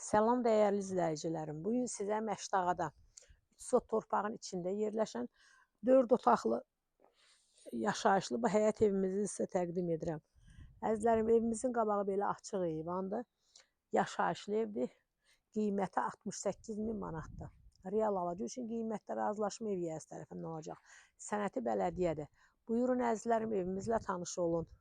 Salam dəyərli izləyicilərim. Bu gün sizə Məşdağada 3 sot torpağın içində yerləşən 4 otaqlı yaşayışlı bu həyət evimizi sizə təqdim edirəm. Əzizlərim, evimizin qabağı belə açıq eyvandır. Yaşayışlı evdir. Qiyməti 68.000 manatdır. Real alıcı üçün qiymətdə razılaşma ev yəsi tərəfindən olacaq. Sənəti bələdiyyədir. Buyurun əzizlərim, evimizlə tanış olun.